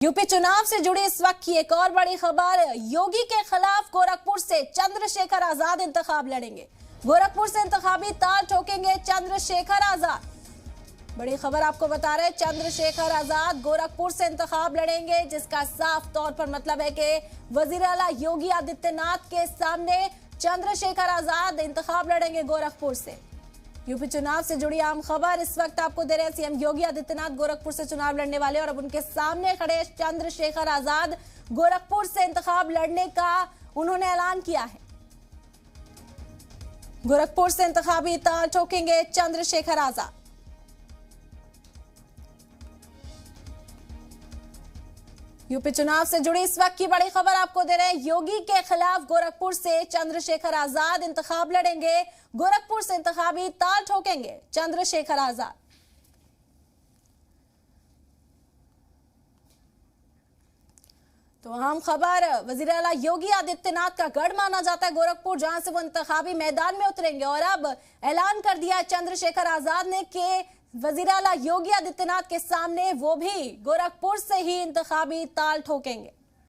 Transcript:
UP चुनाव से जुड़ी इस वक्त की एक और बड़ी खबर। योगी के खिलाफ गोरखपुर से चंद्रशेखर आजाद इंतखाब लड़ेंगे। गोरखपुर से इंतखाबी ताल ठोकेंगे चंद्रशेखर आजाद। बड़ी खबर आपको बता रहे, चंद्रशेखर आजाद गोरखपुर से इंतखाब लड़ेंगे, जिसका साफ तौर पर मतलब है कि वजीर आला योगी आदित्यनाथ के सामने चंद्रशेखर आजाद इंतखाब लड़ेंगे गोरखपुर से। यूपी चुनाव से जुड़ी आम खबर इस वक्त आपको दे रहे हैं। सीएम योगी आदित्यनाथ गोरखपुर से चुनाव लड़ने वाले और अब उनके सामने खड़े चंद्रशेखर आजाद गोरखपुर से इंतखाब लड़ने का उन्होंने ऐलान किया है। गोरखपुर से इंतखाबी ताल ठोकेंगे चंद्रशेखर आजाद। यूपी चुनाव से जुड़ी इस वक्त की बड़ी खबर आपको दे रहे हैं। योगी के खिलाफ गोरखपुर से चंद्रशेखर आजाद इंतखाब लड़ेंगे। गोरखपुर से इंतखाबी ताल ठोकेंगे चंद्रशेखर आजाद। तो अहम खबर, वजीर आला योगी आदित्यनाथ का गढ़ माना जाता है गोरखपुर, जहां से वो इंतखाबी मैदान में उतरेंगे और अब ऐलान कर दिया चंद्रशेखर आजाद ने कि वजीर आला योगी आदित्यनाथ के सामने वो भी गोरखपुर से ही इंतखाबी ताल ठोकेंगे।